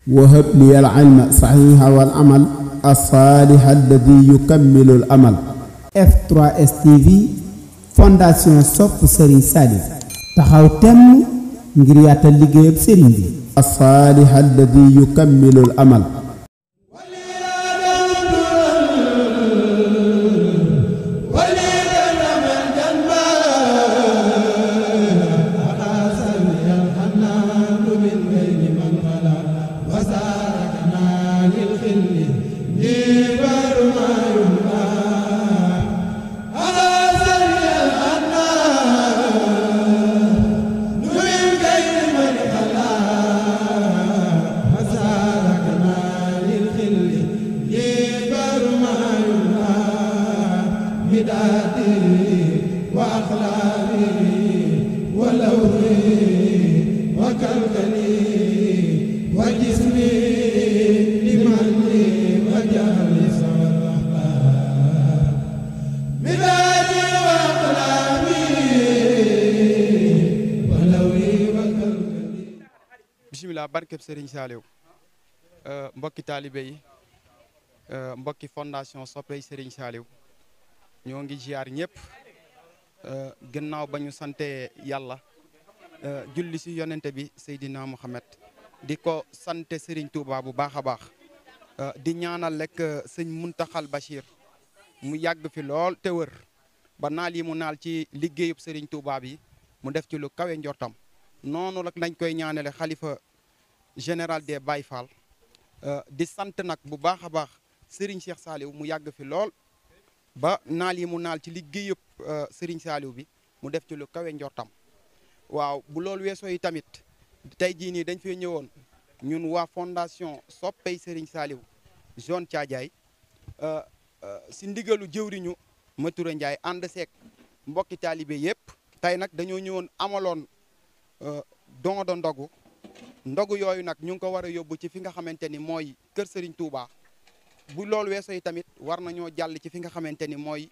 وهب لي العلم صحيح والعمل الصالح الذي يكمل الأمل. F3S TV fondation sopp Serigne Saliou taxaw temm ngir yaatal liggéeyub Serigne bi. الصالح الذي يكمل الأمل. bismillah barkeb Serigne Saliou mbokki taalibe yi mbokki fondation soppey Serigne Saliou ñoo ngi ziar ñëpp gannaaw ba ñu sante yàlla julli si yonente bi Seydina Muhammad di ko sante Serigne Touba bu baax a baax di ñaanal rek sëñ Muntaxal Bachir mu yàgg fi lool te wër ba naal yi mu naal ci liggéeyub Serigne Touba bi mu def ci lu kawe njortam noonu rek lañ koy ñaanale xalifa général des Baye Fall di sant nag bu baax a baax Serigne Cheikh Saliou mu yàgg fi lool ba naal yi mu naal ci liggéeyub Serigne Saliou bi mu def ci lu kawe njortam waaw bu loolu weesoo yi tamit tey jii nii dañ fee ñëwoon ñun waa fondation soppey Serigne Saliou zone Thiadiaye si ndigalu jëwriñu Mature Ndiaye ànd seek mbokki taalibe yëpp tey nag dañoo ñëwoon amaloon don de ndogu yooyu nag ñu ngi ko war a yóbbu ci fi nga xamante ni mooy kër Serigne Touba bu loolu weesoo yi tamit war nañoo jàll ci fi nga xamante ni mooy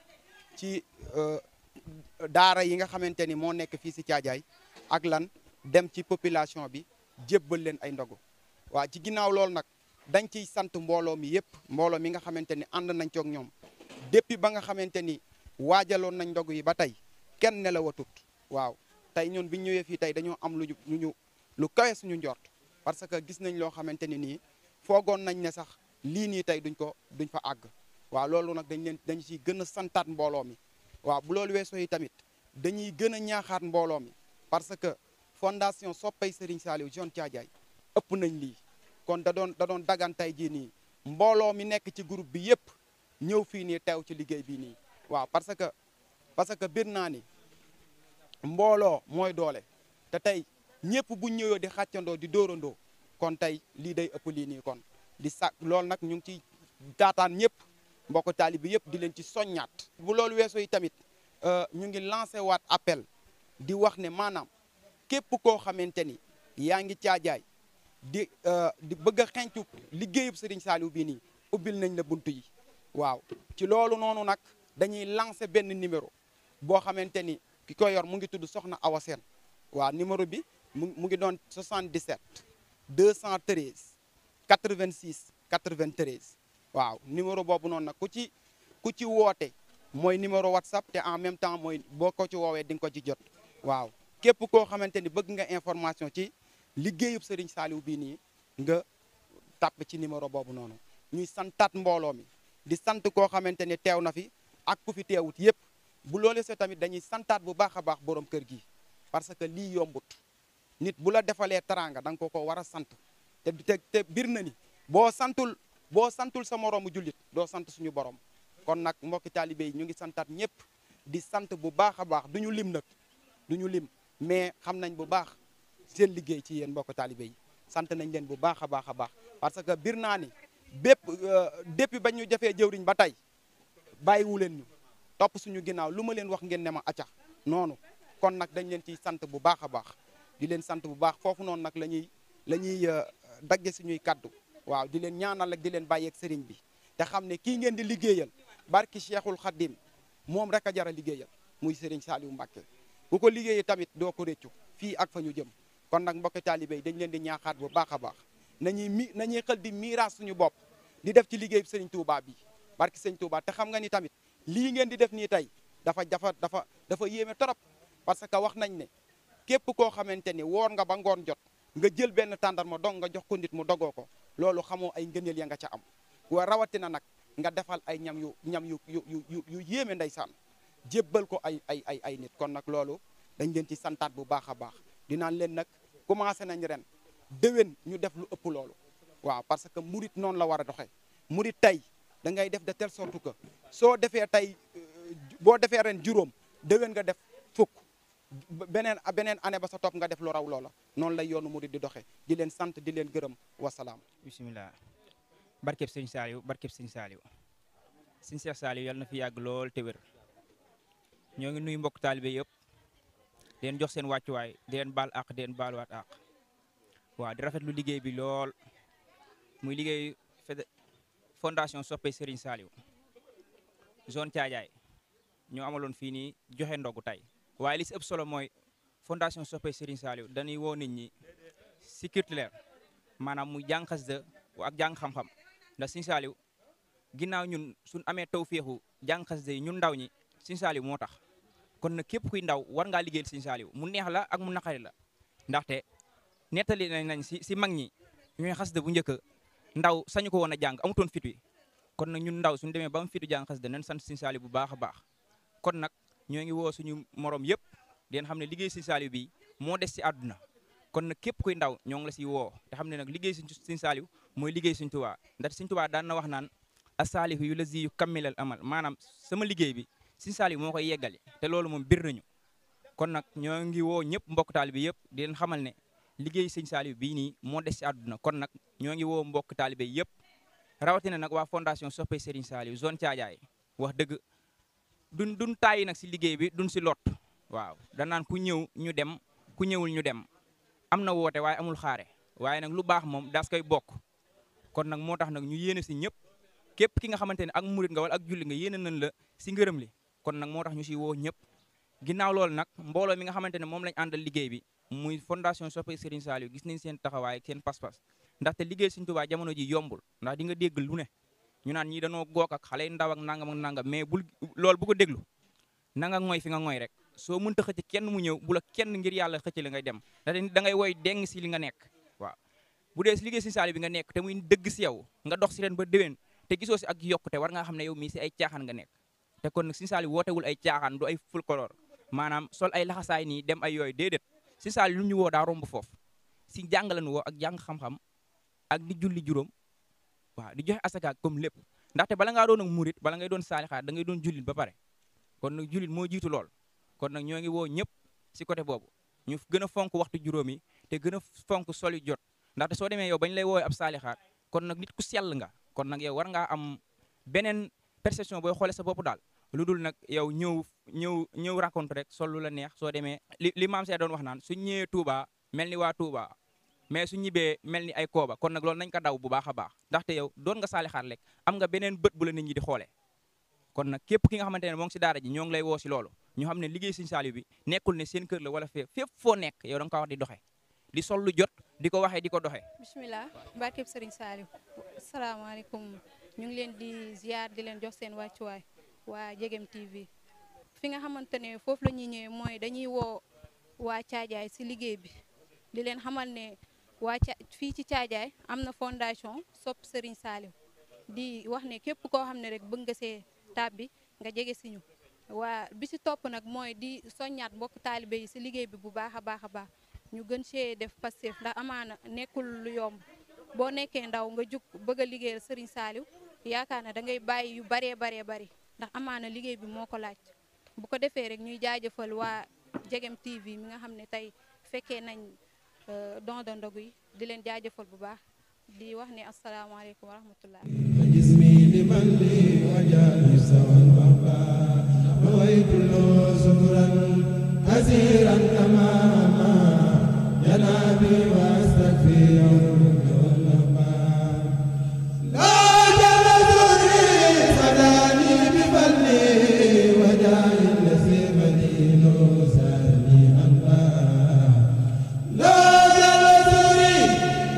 ci daara yi nga xamante ni moo nekk fii si Thiadiaye ak lan dem ci population bi jébbal leen ay ndogu waaw ci ginnaaw loolu nag dañ ciy sant mbooloo mi yëpp mbooloo mi nga xamante ni ànd nañ coog ñoom depuis ba nga xamante ni waajaloon nañ ndogu yi ba tey kenn ne la watut waaw tey ñun bi ñu ñëwee fii tey dañoo am lu kawe suñu njort parce que gis nañ loo xamante ni nii foogoon nañ ne sax lii nii tey duñ fa àgg waaw loolu nag dañ ciy gën a santaat mbooloo mi waaw bu loolu weesoo yi tamit dañuy gën a ñaaxaat mbooloo mi parce que fondation soppey Serigne Saliou zone Thiadiaye ëpp nañ lii kon da doon dagan tey jii nii mbooloo mi nekk ci groupe bi yëpp ñëw fii nii teew ci liggéey bii nii waaw parce que bir naa ni mbooloo mooy doole te tey ñëpp bu ñëwee di xàccandoo di dóorandoo kon tey lii day ëpp lii nii kon di loolu nag ñu ngi ciy taataan ñëpp mbokk taalibe bi yëpp di leen ci soññaat bu loolu weesoo yi tamit ñu ngi lancé waat appel di wax ne maanaam képp koo xamante ni yaa ngi Thiadiaye di bëgg a xencu liggéeyub Serigne Saliou bii nii ubbil nañ la buntu yi waaw ci loolu noonu nag dañuy lancé benn numéro boo xamante ni ki ko yor mu ngi tudd Soxna Awa Sène waaw numéro bi mu ngi doon 77 213 86 93 waaw numéro boobu noonu nag ku ci woote mooy numéro WhatsApp te en même temps mooy boo ko ci woowee di nga ko ci jot waaw képp koo xamante ni bëgg nga information ci liggéeyub Serigne Saliou bii nii nga tàpp ci numéro boobu noonu ñuy santaat mbooloo mi di sant koo xamante ni teew na fi ak ku fi teewut yëpp bu loolu see tamit dañuy santaat bu baax a baax borom kër gi parce que lii yombut nit bu la defalee teraanga da nga ko war a sant te bir na ni boo santul sa moroomu jullit doo sant suñu borom kon nag mbokki taalibe yi ñu ngi santaat ñëpp di sant bu baax a baax duñu lim nag duñu lim mais xam nañ bu baax seen liggéey ci yéen mbokk taalibe yi sant nañ leen bu baax a baax a baax parce que bir naa ni depuis ba ñu jafee jëwriñ ba tey bàyyiwu leen ñu topp suñu ginnaaw lu ma leen wax ngeen ne ma acca noonu kon nag dañ leen ciy sant bu baax a baax di leen sant bu baax foofu noonu nag la ñuy dagge suñuy kaddu waaw di leen ñaanal ak di leen bàyyeeg sëriñ bi te xam ne kii ngeen di liggéeyal barki Cheikhul Khadim moom rek a jara liggéeyal muy Serigne Saliou Mbacké ku ko liggéeyee tamit doo ko réccu fii ak fa ñu jëm kon nag mbokki taalibe yi dañ leen di ñaaxaat bu baax a baax nañuy xel di miiraas suñu bopp di def ci liggéey Serigne Touba bi barki Serigne Touba te xam nga ni tamit lii ngeen di def nii tey dafa yéeme trop parce que wax nañ ne képp koo xamante ni woor nga ba ngoon jot nga jël benn tàndarma dong nga jox ko nit mu dogoo ko loolu xamoo ay ngëneel ya nga ca am wa rawatina nag nga defal ay ñam yu yéeme ndeysaan jébbal ko ay nit kon nag loolu dañ leen ci santaat bu baax a baax dinaan leen nag commencé nañ ren déwén ñu def lu ëpp loolu waaw parce que murit noonu la war a doxee murit tey da ngay def de telle sorte que soo defee tey boo defee ren juróom déwén nga def fukk beneen année ba sa topp nga def lu raw loola noonu lay yoonu murit di doxee di leen sant di leen gërëm wasalaam. bisimilah barkeb sëñ Saliou barkeb sëñ Saliou sëñ Cheikh Saliou yàlla na fi yàgg lool te wér ñoo ngi nuyu mbokk taalibe yëpp di leen jox seen wàccuwaay di leen baal àq di leen baaluwaat àq waaw di rafetlu liggéey bi lool muy liggéey fondation soppe Serigne Saliou zone Thiadiaye ñoo amaloon fii nii joxe ndogu tey waaye li si ëpp solo mooy fondation soppe Serigne Saliou dañuy woo nit ñi si culturel maanaam muy jàng xasida ak jàng xam-xam ndax Serigne Saliou ginnaaw ñun suñ amee tawféexu jàng xasida yi ñun ndaw ñi Serigne Saliou moo tax kon nag képp kuy ndaw war ngaa liggéeyal Serigne Saliou mu neex la ak mu naqari la ndaxte nettali nañ si mag ñi ñooy xasida bu njëkk ndaw sañu ko woon a jàng amutoon fit wi kon nag ñun ndaw suñu demee ba mu fitu jàng xasida nañ sant Serigne Saliou bu baax a baax kon nag ñoo ngi woo suñu morom yëpp di leen xam ne liggéey Serigne Saliou bi moo des si àdduna kon nag képp kuy ndaw ñoo ngi la si woo te xam ne nag liggéey Serigne Saliou mooy liggéey Serigne Touba ndax Serigne Touba daan na wax naan as-saalihu yu lazi yu kammilal amal maanaam sama liggéey bi Serigne Saliou moo koy yeggali te loolu moom bir nañu kon nag ñoo ngi woo ñëpp mbokk taalibe bi yëpp di leen xamal ne liggéey Serigne Saliou bii nii moo des si àdduna kon nag ñoo ngi woo mbokk taalibe yëpp rawatina nag waa fondation soppe Serigne Saliou zone Thiadiaye wax dëgg duñ tàyyi nag si liggéey bi duñ si lot waaw danaan ku ñëw ñu dem ku ñëwul ñu dem am na woote waaye amul xaare waaye nag lu baax moom daas koy bokk kon nag moo tax nag ñu yéene si ñëpp képp ki nga xamante ne ak murit nga wala ak julli nga yéene nañ la si ngërëm li kon nag moo tax ñu si woo ñëpp ginnaaw loolu nag mbooloo mi nga xamante ne moom lañ àndal liggéey bi muy fondation soppe Serigne Saliou gis nañ seen taxawaay seen pas-pas ndaxte liggéey Serigne Touba jamono ji yombul ndax di nga dégg lu ne ñu naan ñii dañoo gook ak xale ndaw ak nangam mais bul loolu bu ko déglu na nga ngoy fi nga ngoy rek soo mënta xëcc kenn mu ñëw bu la kenn ngir yàlla xëcc la ngay dem ndaxte da ngay woy deng si li nga nekk waaw bu dee si liggéey Serigne Saliou bi nga nekk te muy dëgg si yow nga dox si ren ba déwén te gisoo si ak yokkute war nga xam ne yow mii si ay caaxaan nga nekk te kon nag Serigne Saliou wootewul ay caaxaan du ay folklore maanaam sol ay laxasaay nii dem ay yooyu déedéet Serigne Saliou lu ñu woo daa romb foofu si jàng lañu woo ak jàng xam-xam ak di julli juróom waaw di joxe asaka comme lépp ndaxte bala ngaa doon ak murit bala ngay doon saalixaat da ngay doon jullit ba pare kon nag jullit moo jiitu lool kon nag ñoo ngi woo ñëpp si côté boobu ñu gën a fonk waxtu juróom yi te gën a fonk soli jot ndaxte soo demee yow bañ lay woowee ab saalixaat kon nag nit ku sell nga kon nag yow war ngaa am beneen perception booy xoolee sa bopp daal lu dul nag yow ñëw rencontre rek sol lu la neex soo demee li maam see doon wax naan suñ ñëwee Touba mel ni waa Touba mais su ñibbee mel ni ay kooba kon nag loolu nañ ko daw bu baax a baax ndaxte yow doon nga saalixaat rek am nga beneen bët bu la nit ñi di xoolee kon nag képp ki nga xamante ne moo ngi si daara ji ñoo ngi lay woo si loolu ñu xam ne liggéey Serigne Saliou bi nekkul ne seen kër la wala fépp foo nekk yow da nga ko wax di doxee di sol lu jot di ko waxee di ko doxee. bisimilah barkeb Serigne Saliou asalaamaaleykum ñu ngi leen di ziar di leen jox seen wàccuwaay waa Jegem TV fi nga xamante ne foofu la ñuy ñëwee mooy dañuy woo waa Thiadiaye si liggéey bi di leen xamal ne fii ci Thiadiaye am na fondation sopp Serigne Saliou di wax ne képp koo xam ne rek bëgg nga see tàbbi nga jege si ñu waa bi si topp nag mooy di soññaat mbokk taalibe yi si liggéey bi bu baax a baax a baax ñu gën see def Pastef ndax amaana nekkul lu yomb boo nekkee ndaw nga jug bëgg a liggéeyal Serigne Saliou yaakaar na da ngay bàyyi yu baree bari ndax amaana liggéey bi moo ko laaj bu ko defee rek ñuy jaajëfal waa Jegem TV mi nga xam ne tey fekkee nañ don de ndogu yi di leen jaajëfal bu baax di wax ne asalaamaaleykum wa rahmatullah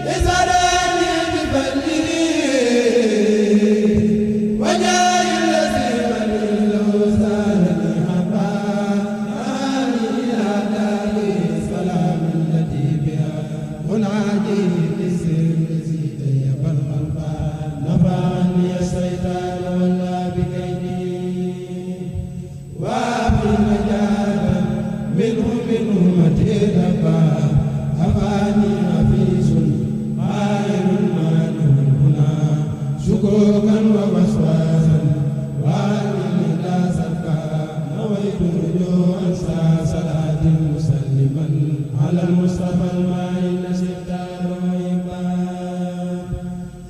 Is that سكوكا ووسواسا وعلم لا سكا نويت رجوعا صلاة مسلما على المصطفى المعين سبتار وإبان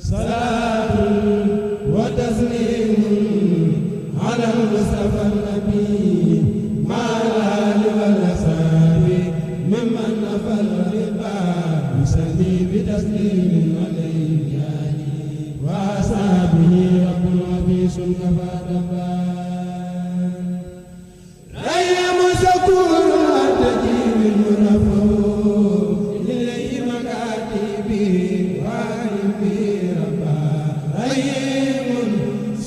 صلاة وتسليم على المصطفى النبي مع الآل والأصحاب ممن نفى الربا يسلي بتسليم عليه وأصحابه رب وبيس كفى دبان ريم شكور التجيب المنفو إليه مكاتبي وعلم به ربا ريم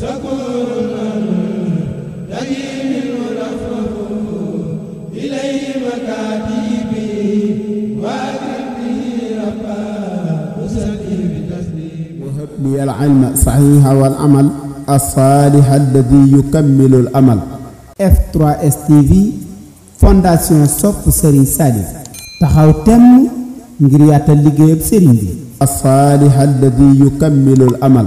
شكور التجيب المنفو إليه مكاتبي وعلم به ربا وسلي بتسليم وهب لي العلم صحيح والعمل الصالح الذي يكمل الأمل. F3S TV fondation sopp Serigne Saliou taxaw temm ngir yaatal liggéeyab Serigne bi. الصالح الذي يكمل الأمل.